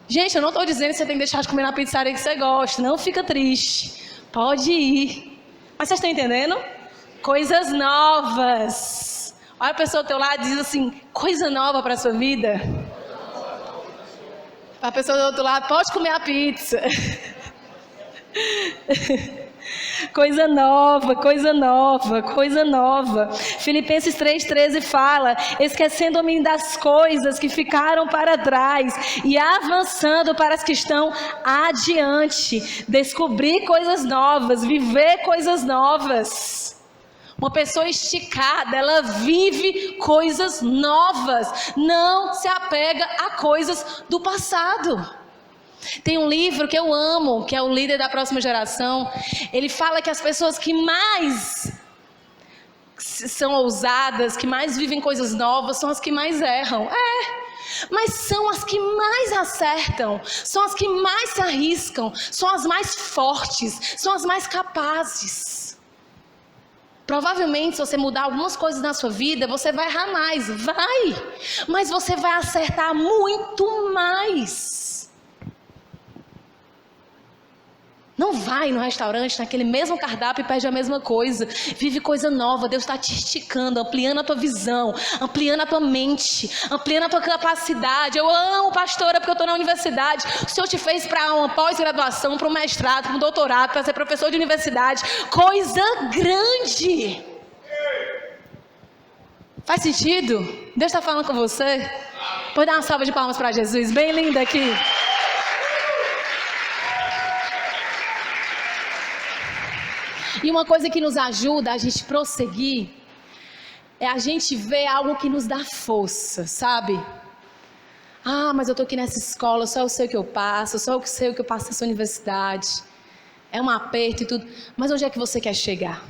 Gente, eu não estou dizendo que você tem que deixar de comer na pizzaria que você gosta. Não fica triste. Pode ir. Mas vocês estão entendendo? Coisas novas. Olha a pessoa ao teu lado e diz assim, coisa nova para a sua vida. A pessoa do outro lado, pode comer a pizza. Coisa nova, coisa nova, coisa nova. Filipenses 3,13 fala, esquecendo-me das coisas que ficaram para trás e avançando para as que estão adiante. Descobrir coisas novas, viver coisas novas. Uma pessoa esticada, ela vive coisas novas, não se apega a coisas do passado. Tem um livro que eu amo, que é o Líder da Próxima Geração. Ele fala que as pessoas que mais são ousadas, que mais vivem coisas novas, são as que mais erram. Mas são as que mais acertam, são as que mais se arriscam, são as mais fortes, são as mais capazes. Provavelmente, se você mudar algumas coisas na sua vida, você vai errar mais, mas você vai acertar muito mais. Não vai no restaurante, naquele mesmo cardápio e pede a mesma coisa. Vive coisa nova. Deus está te esticando, ampliando a tua visão, ampliando a tua mente, ampliando a tua capacidade. Eu amo, pastora, porque eu estou na universidade. O Senhor te fez para uma pós-graduação, para um mestrado, para um doutorado, para ser professor de universidade. Coisa grande. Faz sentido? Deus está falando com você? Pode dar uma salva de palmas para Jesus, bem linda aqui. E uma coisa que nos ajuda a gente prosseguir é a gente ver algo que nos dá força, sabe? Mas eu estou aqui nessa escola, só eu sei o que eu passo, só eu sei o que eu passo nessa universidade. É um aperto e tudo. Mas onde é que você quer chegar?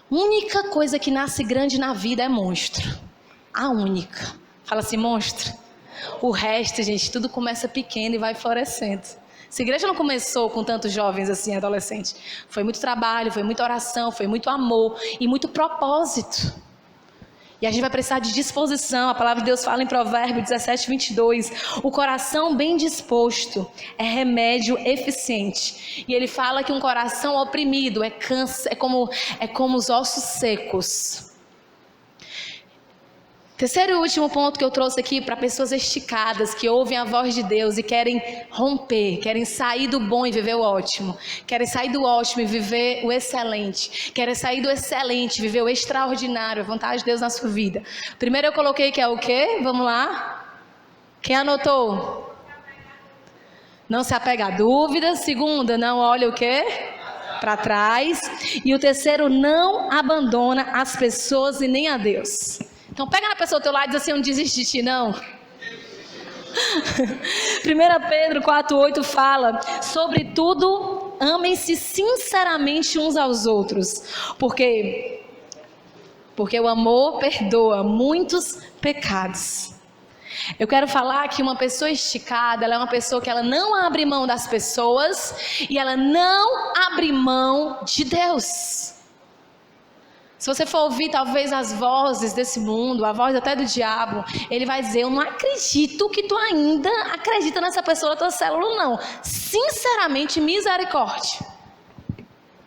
A única coisa que nasce grande na vida é monstro. A única. Fala assim, monstro. O resto, gente, tudo começa pequeno e vai florescendo. Essa igreja não começou com tantos jovens assim, adolescentes. Foi muito trabalho, foi muita oração, foi muito amor e muito propósito. E a gente vai precisar de disposição. A palavra de Deus fala em Provérbios 17:22. O coração bem disposto é remédio eficiente. E ele fala que um coração oprimido é como os ossos secos. Terceiro e último ponto que eu trouxe aqui para pessoas esticadas, que ouvem a voz de Deus e querem romper, querem sair do bom e viver o ótimo, querem sair do ótimo e viver o excelente, querem sair do excelente e viver o extraordinário, a vontade de Deus na sua vida. Primeiro eu coloquei que é o quê? Vamos lá? Quem anotou? Não se apega a dúvidas. Segunda, não olha o quê? Para trás. E o terceiro, não abandona as pessoas e nem a Deus. Então pega na pessoa do teu lado e diz assim, eu não desisto de ti não. 1 Pedro 4:8 fala, sobretudo amem-se sinceramente uns aos outros, porque o amor perdoa muitos pecados. Eu quero falar que uma pessoa esticada, ela é uma pessoa que ela não abre mão das pessoas e ela não abre mão de Deus. Se você for ouvir talvez as vozes desse mundo, a voz até do diabo, ele vai dizer, eu não acredito que tu ainda acredita nessa pessoa da tua célula não. Sinceramente, misericórdia.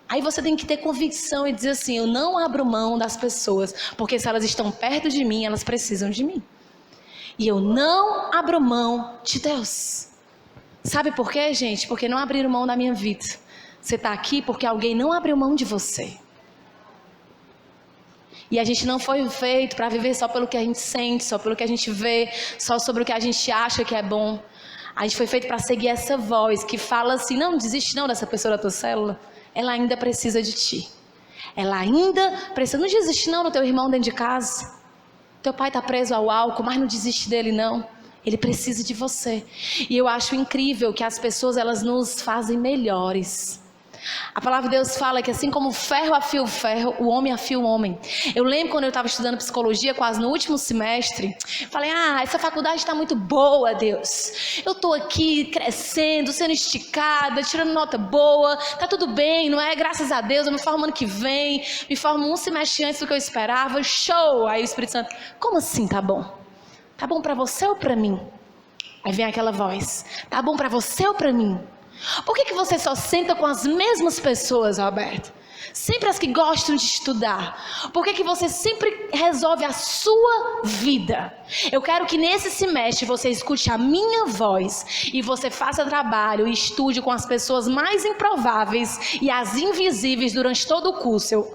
Aí você tem que ter convicção e dizer assim, eu não abro mão das pessoas, porque se elas estão perto de mim, elas precisam de mim. E eu não abro mão de Deus. Sabe por quê, gente? Porque não abriram mão da minha vida. Você está aqui porque alguém não abriu mão de você. E a gente não foi feito para viver só pelo que a gente sente, só pelo que a gente vê, só sobre o que a gente acha que é bom. A gente foi feito para seguir essa voz que fala assim, não desiste não dessa pessoa da tua célula. Ela ainda precisa de ti. Ela ainda precisa, não desiste não do teu irmão dentro de casa. Teu pai está preso ao álcool, mas não desiste dele não. Ele precisa de você. E eu acho incrível que as pessoas, elas nos fazem melhores. A palavra de Deus fala que assim como o ferro afia o ferro, o homem afia o homem. Eu lembro quando eu estava estudando psicologia, quase no último semestre, falei, essa faculdade está muito boa, Deus. Eu estou aqui crescendo, sendo esticada, tirando nota boa, está tudo bem, não é? Graças a Deus, eu me formo ano que vem, me formo um semestre antes do que eu esperava, show! Aí o Espírito Santo, como assim tá bom? Tá bom para você ou para mim? Aí vem aquela voz, tá bom para você ou para mim? Por que você só senta com as mesmas pessoas, Roberto? Sempre as que gostam de estudar. Por que você sempre resolve a sua vida? Eu quero que nesse semestre você escute a minha voz e você faça trabalho e estude com as pessoas mais improváveis e as invisíveis durante todo o curso.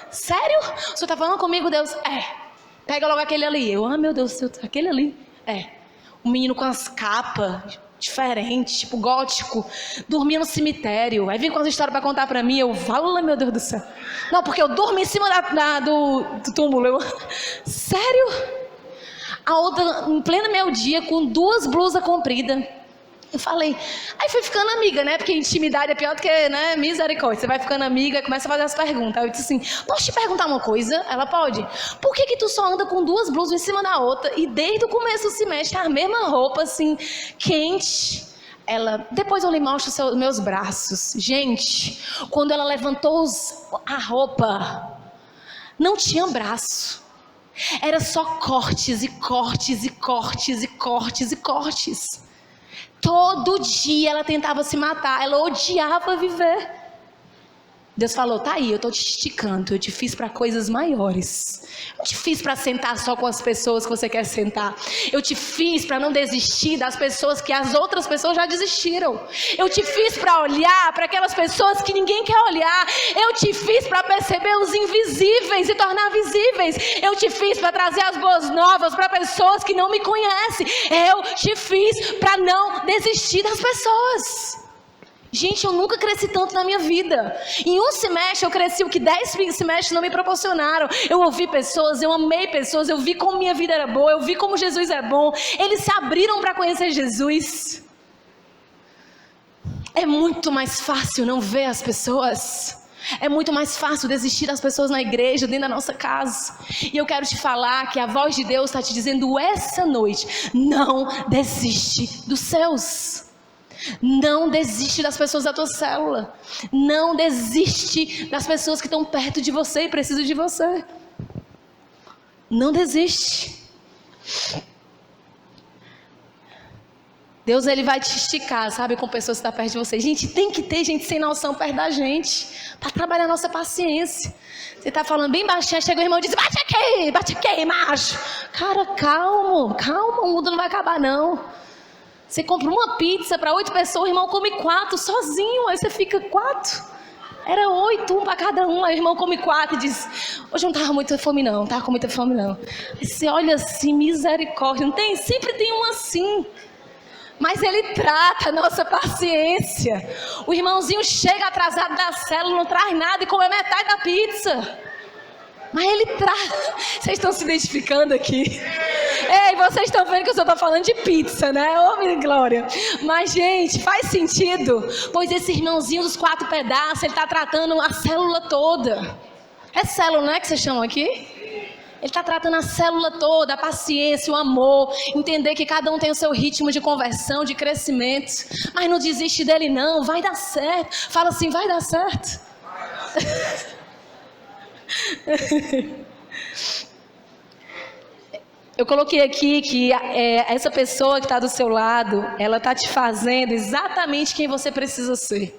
Sério? O senhor está falando comigo, Deus? Pega logo aquele ali. Meu Deus, aquele ali? Um menino com as capas diferente, tipo gótico, dormia no cemitério. Aí vem com as histórias para contar para mim, eu falo, meu Deus do céu. Não, porque eu durmo em cima do túmulo. Sério? A outra, em pleno meio-dia, com 2 blusas compridas. Eu falei, aí fui ficando amiga, né? Porque intimidade é pior do que, né? Misericórdia. Você vai ficando amiga e começa a fazer as perguntas. Aí eu disse assim, posso te perguntar uma coisa? Ela, pode. Por que tu só anda com 2 blusas em cima da outra e desde o começo do semestre a mesma roupa, assim, quente? Ela, depois eu lhe mostro meus braços. Gente, quando ela levantou a roupa, não tinha braço. Era só cortes e cortes e cortes e cortes e cortes. Todo dia ela tentava se matar, ela odiava viver. Deus falou, tá aí, eu tô te esticando, eu te fiz para coisas maiores. Eu te fiz para sentar só com as pessoas que você quer sentar. Eu te fiz para não desistir das pessoas que as outras pessoas já desistiram. Eu te fiz para olhar para aquelas pessoas que ninguém quer olhar. Eu te fiz para perceber os invisíveis e tornar visíveis. Eu te fiz para trazer as boas novas para pessoas que não me conhecem. Eu te fiz para não desistir das pessoas. Gente, eu nunca cresci tanto na minha vida. Em um semestre eu cresci o que 10 semestres não me proporcionaram. Eu ouvi pessoas, eu amei pessoas, eu vi como minha vida era boa, eu vi como Jesus é bom. Eles se abriram para conhecer Jesus. É muito mais fácil não ver as pessoas. É muito mais fácil desistir das pessoas na igreja, dentro da nossa casa. E eu quero te falar que a voz de Deus está te dizendo essa noite, não desiste dos seus. Não desiste das pessoas da tua célula. Não desiste das pessoas que estão perto de você e precisam de você. Não desiste. Deus, Ele vai te esticar, sabe, com pessoas que estão perto de você. Gente, tem que ter gente sem noção perto da gente, para trabalhar a nossa paciência. Você está falando bem baixinho, chega o irmão e diz, bate aqui, macho. Cara, calma, o mundo não vai acabar não. Você compra uma pizza para 8 pessoas, o irmão come 4 sozinho, aí você fica 4. Era 8, um para cada um, aí o irmão come 4 e diz, hoje não estava com muita fome não. Aí você olha assim, misericórdia, não tem? Sempre tem um assim. Mas ele trata a nossa paciência. O irmãozinho chega atrasado da célula, não traz nada e come metade da pizza. Mas ele trata. Vocês estão se identificando aqui? Ei, vocês estão vendo que eu só estou falando de pizza, né? Ô, minha glória. Mas, gente, faz sentido. Pois esse irmãozinho dos 4 pedaços, ele está tratando a célula toda. É célula, não é que vocês chamam aqui? Ele está tratando a célula toda, a paciência, o amor. Entender que cada um tem o seu ritmo de conversão, de crescimento. Mas não desiste dele não, vai dar certo. Fala assim, vai dar certo. Eu coloquei aqui que essa pessoa que está do seu lado, ela está te fazendo exatamente quem você precisa ser.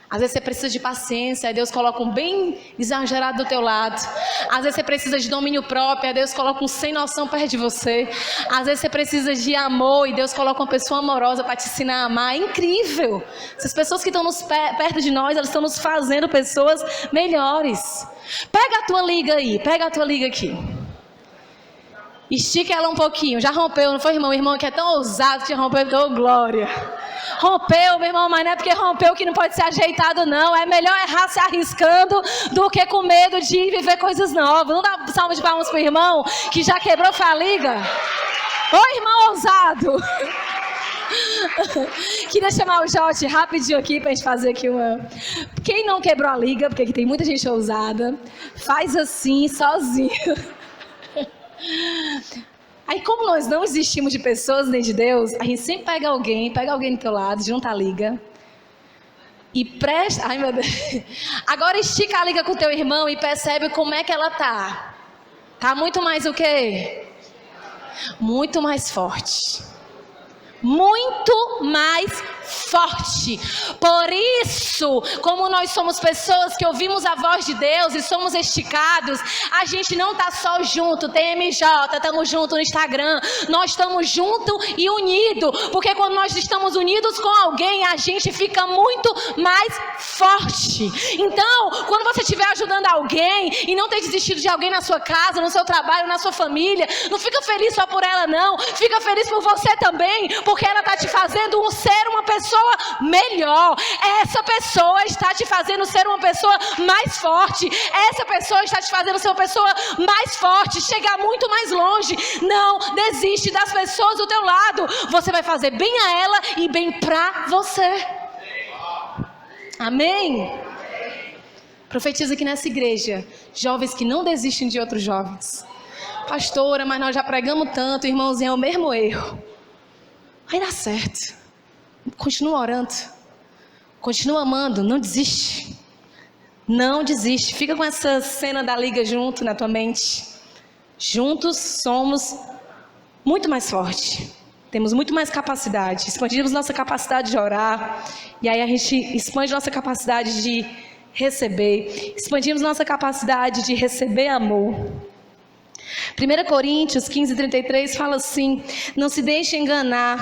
Às vezes você precisa de paciência, aí Deus coloca um bem exagerado do teu lado. Às vezes você precisa de domínio próprio, aí Deus coloca um sem noção perto de você. Às vezes você precisa de amor e Deus coloca uma pessoa amorosa para te ensinar a amar. É incrível. Essas pessoas que estão perto de nós, elas estão nos fazendo pessoas melhores. Pega a tua liga aí, pega a tua liga aqui. Estica ela um pouquinho. Já rompeu, não foi, irmão? O irmão que é tão ousado que rompeu, oh, glória. Rompeu, meu irmão, mas não é porque rompeu que não pode ser ajeitado, não. É melhor errar se arriscando do que com medo de viver coisas novas. Não dá salva de palmas pro irmão que já quebrou a liga? Ô, irmão ousado. Queria chamar o Jote rapidinho aqui pra gente fazer aqui uma... Quem não quebrou a liga, porque aqui tem muita gente ousada, faz assim, sozinho. Aí, como nós não existimos de pessoas nem de Deus, a gente sempre pega alguém do teu lado, junta a liga e presta... Ai, meu Deus. Agora estica a liga com o teu irmão e percebe como é que ela tá. Tá muito mais o quê? Muito mais forte. Muito mais forte. Por isso, como nós somos pessoas que ouvimos a voz de Deus e somos esticados, a gente não está só junto, TMJ, estamos juntos no Instagram, nós estamos juntos e unidos, porque quando nós estamos unidos com alguém, a gente fica muito mais forte. Então, quando você estiver ajudando alguém e não ter desistido de alguém na sua casa, no seu trabalho, na sua família, não fica feliz só por ela não, fica feliz por você também, porque ela está te fazendo um ser, uma pessoa pessoa melhor. Essa pessoa está te fazendo ser uma pessoa mais forte. Essa pessoa está te fazendo ser uma pessoa mais forte, chegar muito mais longe. Não desiste das pessoas do teu lado. Você vai fazer bem a ela e bem pra você. Amém? Profetiza aqui nessa igreja, jovens que não desistem de outros jovens. Pastora, mas nós já pregamos tanto, irmãozinho, é o mesmo erro. Vai dar certo. Continua orando. Continua amando, não desiste. Não desiste. Fica com essa cena da liga junto na tua mente. Juntos somos muito mais fortes. Temos muito mais capacidade. Expandimos nossa capacidade de orar. E aí a gente expande nossa capacidade de receber. Expandimos nossa capacidade de receber amor. 1 Coríntios 15:33 fala assim: não se deixe enganar.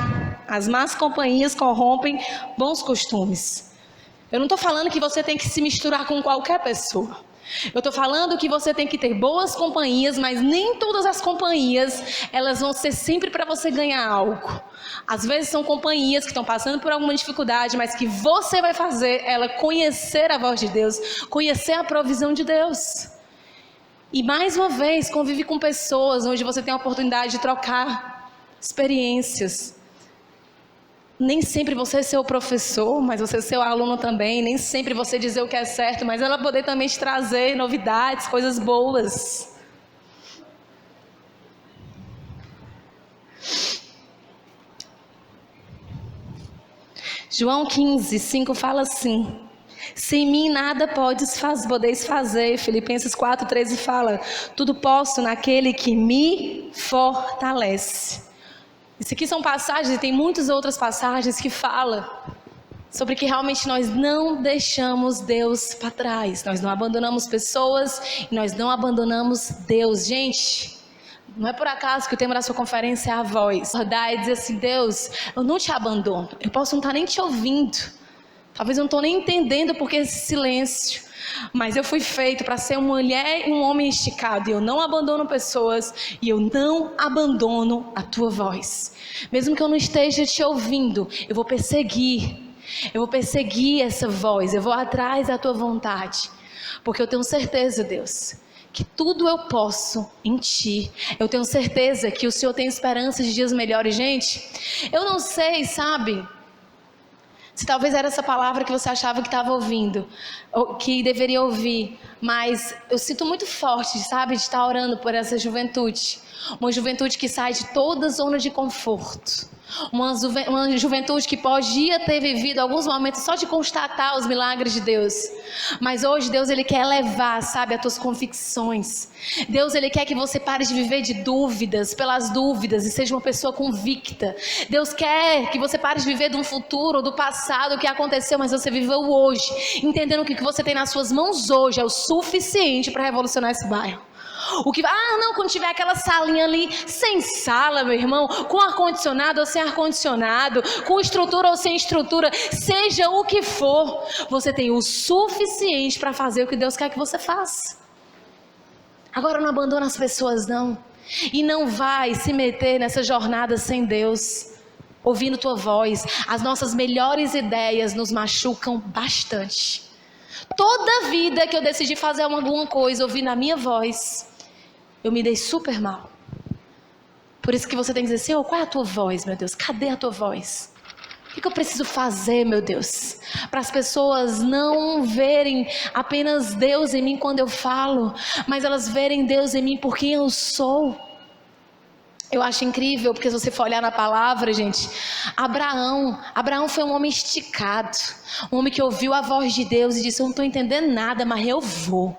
As más companhias corrompem bons costumes. Eu não estou falando que você tem que se misturar com qualquer pessoa. Eu estou falando que você tem que ter boas companhias, mas nem todas as companhias, elas vão ser sempre para você ganhar algo. Às vezes são companhias que estão passando por alguma dificuldade, mas que você vai fazer ela conhecer a voz de Deus, conhecer a provisão de Deus. E mais uma vez, convive com pessoas onde você tem a oportunidade de trocar experiências. Nem sempre você é seu professor, mas você é seu aluno também. Nem sempre você dizer o que é certo, mas ela poder também te trazer novidades, coisas boas. João 15:5 fala assim: sem mim nada podeis fazer. Filipenses 4:13 fala: tudo posso naquele que me fortalece. Isso aqui são passagens, e tem muitas outras passagens que falam sobre que realmente nós não deixamos Deus para trás. Nós não abandonamos pessoas e nós não abandonamos Deus. Gente, não é por acaso que o tema da sua conferência é a voz. Acordar e dizer assim: Deus, eu não te abandono. Eu posso não estar nem te ouvindo. Talvez eu não estou nem entendendo por que esse silêncio. Mas eu fui feito para ser uma mulher e um homem esticado. E eu não abandono pessoas. E eu não abandono a tua voz. Mesmo que eu não esteja te ouvindo, eu vou perseguir. Eu vou perseguir essa voz. Eu vou atrás da tua vontade. Porque eu tenho certeza, Deus, que tudo eu posso em ti. Eu tenho certeza que o Senhor tem esperança de dias melhores. Gente, eu não sei, sabe, se talvez era essa palavra que você achava que estava ouvindo, ou que deveria ouvir, mas eu sinto muito forte, sabe, de estar orando por essa juventude. Uma juventude que sai de toda zona de conforto. Uma juventude que podia ter vivido alguns momentos só de constatar os milagres de Deus. Mas hoje Deus, Ele quer elevar, sabe, as tuas convicções. Deus, Ele quer que você pare de viver de dúvidas, pelas dúvidas, e seja uma pessoa convicta. Deus quer que você pare de viver de um futuro, do passado, o que aconteceu, mas você viveu hoje. Entendendo que o que você tem nas suas mãos hoje é o suficiente para revolucionar esse bairro. Quando tiver aquela salinha ali, sem sala, meu irmão, com ar-condicionado ou sem ar-condicionado, com estrutura ou sem estrutura, seja o que for, você tem o suficiente para fazer o que Deus quer que você faça. Agora não abandona as pessoas não, e não vai se meter nessa jornada sem Deus, ouvindo tua voz. As nossas melhores ideias nos machucam bastante. Toda vida que eu decidi fazer alguma coisa, ouvindo a minha voz, eu me dei super mal. Por isso que você tem que dizer: Senhor, qual é a tua voz, meu Deus? Cadê a tua voz? O que eu preciso fazer, meu Deus? Para as pessoas não verem apenas Deus em mim quando eu falo, mas elas verem Deus em mim por quem eu sou. Eu acho incrível, porque se você for olhar na palavra, gente, Abraão foi um homem esticado, um homem que ouviu a voz de Deus e disse: eu não estou entendendo nada, mas eu vou,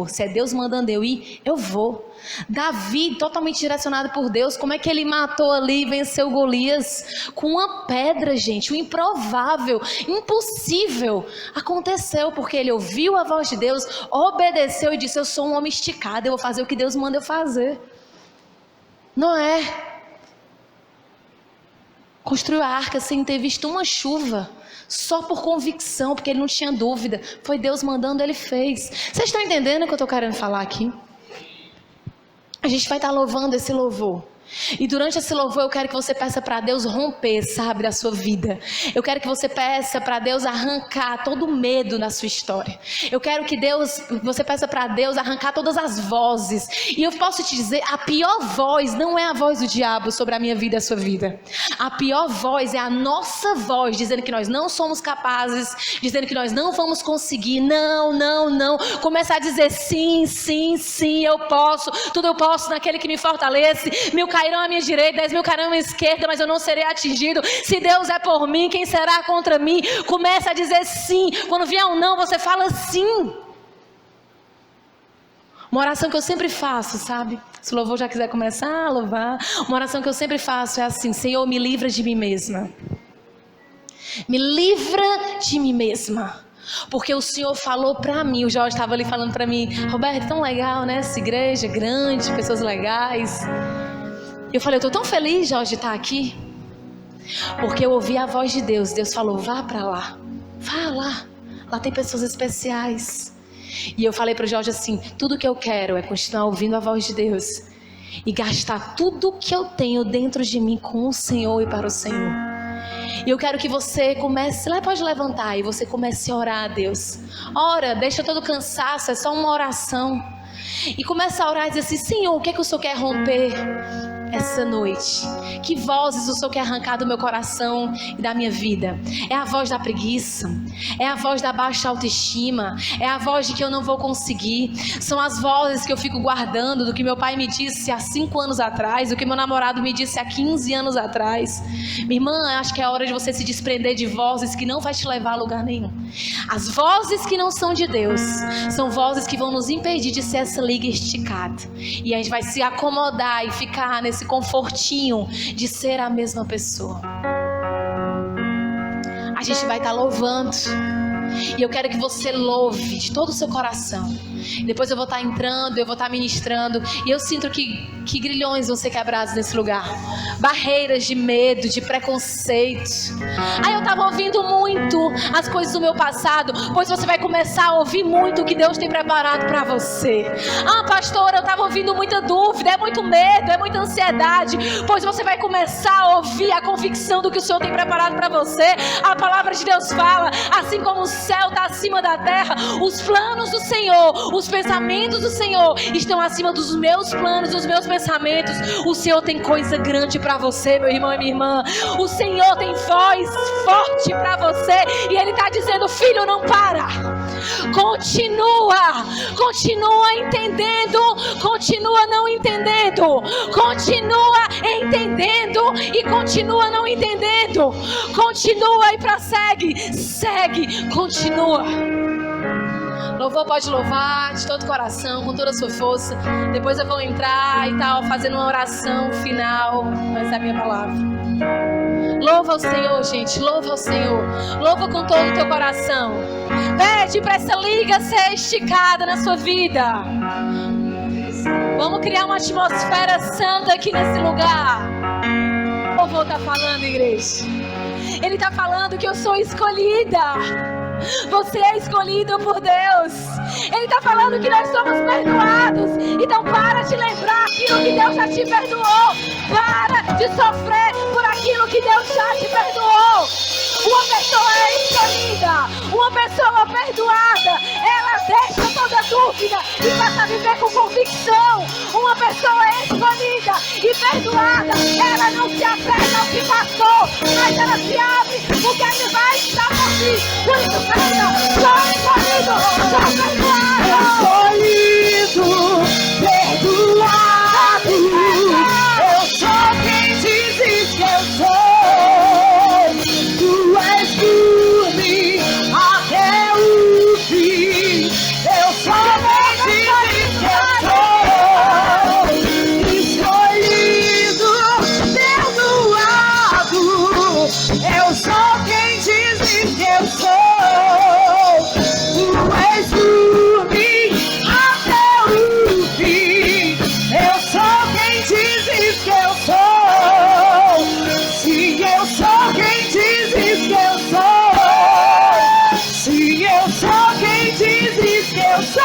se é Deus mandando eu ir, eu vou. Davi, totalmente direcionado por Deus, como é que ele matou ali e venceu Golias? Com uma pedra, gente, o improvável, impossível, aconteceu, porque ele ouviu a voz de Deus, obedeceu e disse: eu sou um homem esticado, eu vou fazer o que Deus manda eu fazer. Noé construiu a arca sem ter visto uma chuva, só por convicção, porque ele não tinha dúvida, foi Deus mandando, ele fez. Vocês estão entendendo o que eu estou querendo falar aqui? A gente vai estar louvando esse louvor, E durante esse louvor eu quero que você peça para Deus romper, sabe, da sua vida. Eu quero que você peça para Deus arrancar todo o medo na sua história. Eu quero que você peça para Deus arrancar todas as vozes. E eu posso te dizer, a pior voz não é a voz do diabo sobre a minha vida e a sua vida. A pior voz é a nossa voz, dizendo que nós não somos capazes, dizendo que nós não vamos conseguir. Não, não, não. Começa a dizer sim, sim, sim, eu posso. Tudo eu posso naquele que me fortalece. 1000 cairão à minha direita, 10.000 cairão à minha esquerda, mas eu não serei atingido. Se Deus é por mim, quem será contra mim? Começa a dizer sim. Quando vier um não, você fala sim. Uma oração que eu sempre faço, sabe? Se o louvor já quiser começar a louvar, uma oração que eu sempre faço é assim: Senhor, me livra de mim mesma. Me livra de mim mesma. Porque o Senhor falou para mim, o Jorge estava ali falando para mim: Roberto, tão legal, né? Essa igreja grande, pessoas legais. Eu falei: eu estou tão feliz, Jorge, de estar aqui. Porque eu ouvi a voz de Deus. Deus falou: vá para lá. Vá lá. Lá tem pessoas especiais. E eu falei para o Jorge assim: tudo que eu quero é continuar ouvindo a voz de Deus. E gastar tudo que eu tenho dentro de mim com o Senhor e para o Senhor. E eu quero que você comece, pode levantar e você comece a orar a Deus. Ora, deixa todo cansaço, é só uma oração. E começa a orar e dizer assim: Senhor, o que é que o Senhor quer romper essa noite? Que vozes o Senhor quer arrancar do meu coração e da minha vida? É a voz da preguiça? É a voz da baixa autoestima? É a voz de que eu não vou conseguir? São as vozes que eu fico guardando do que meu pai me disse há 5 anos atrás, do que meu namorado me disse há 15 anos atrás. Minha irmã, acho que é a hora de você se desprender de vozes que não vai te levar a lugar nenhum. As vozes que não são de Deus são vozes que vão nos impedir de ser essa liga esticada. E a gente vai se acomodar e ficar nesse confortinho de ser a mesma pessoa. A gente vai estar louvando. E eu quero que você louve de todo o seu coração. Depois eu vou estar entrando, eu vou estar ministrando. E eu sinto que grilhões vão ser quebrados nesse lugar. Barreiras de medo, de preconceito. Eu estava ouvindo muito as coisas do meu passado. Pois você vai começar a ouvir muito o que Deus tem preparado para você. Pastora, eu estava ouvindo muita dúvida, é muito medo, é muita ansiedade. Pois você vai começar a ouvir a convicção do que o Senhor tem preparado para você. A palavra de Deus fala: assim como o céu está acima da terra, os planos do Senhor, os pensamentos do Senhor estão acima dos meus planos, dos meus pensamentos. O Senhor tem coisa grande para você, meu irmão e minha irmã. O Senhor tem voz forte para você. E Ele está dizendo: filho, não para. Continua entendendo, continua não entendendo, continua entendendo e continua não entendendo, continua e prossegue, segue, continua. Louvor, pode louvar de todo o coração, com toda a sua força. Depois eu vou entrar e tal, fazendo uma oração final. Essa é a minha palavra. Louva o Senhor, gente, louva o Senhor. Louva com todo o teu coração. Pede para essa liga ser esticada na sua vida. Vamos criar uma atmosfera santa aqui nesse lugar. O louvor está falando, igreja. Ele está falando que eu sou escolhida. Você é escolhido por Deus. Ele está falando que nós somos perdoados. Então para de lembrar aquilo que Deus já te perdoou. Para de sofrer por aquilo que Deus já te perdoou. Uma pessoa é escolhida, uma pessoa perdoada, ela deixa toda dúvida e passa a viver com convicção. Uma pessoa é escolhida e perdoada, ela não se apega ao que passou, mas ela se abre porque ele vai estar por si. Por isso, canta: sou escolhido, sou perdoado. Escolhido, perdoado, eu sou quem dizes que eu sou. Tu és por mim até o fim. Eu sou quem dizes que eu sou. Escolhido, perdoado. Eu sou quem dizes que eu sou. Tu és por mim até o fim. Eu sou quem dizes que eu sou. Sim, eu sou quem dizes que eu sou. Sim, eu sou quem dizes que eu sou.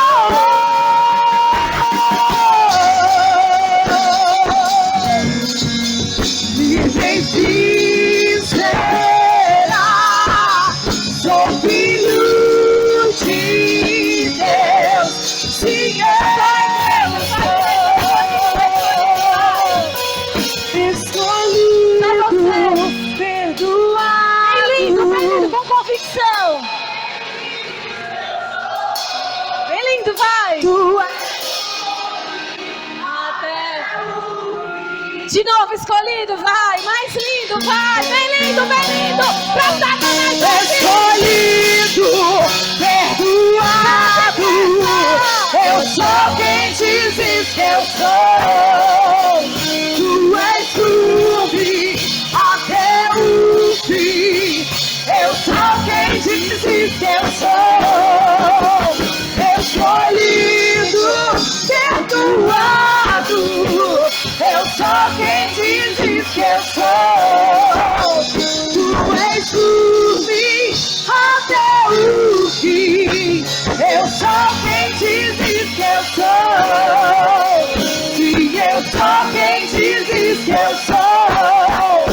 escolhido, vai! Tu és Até. De novo, escolhido, vai! Mais lindo, vai! Bem lindo, bem lindo! Pra Satanás escolhido, perdoado. Eu sou quem dizes que eu sou. Tu és firme até o fim. Eu sou quem dizes que eu sou. Escolhido, perdoado. Eu sou quem dizes que eu sou. Tu és firme até o fim. Eu sou quem dizes que eu sou. Sim, eu sou quem dizes que eu sou.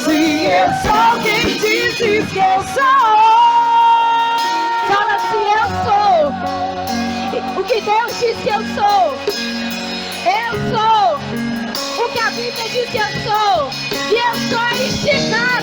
Sim, eu sou quem dizes que eu sou. Fala assim, eu sou o que Deus diz que eu sou. Eu sou o que a Bíblia diz que eu sou. E eu sou instigado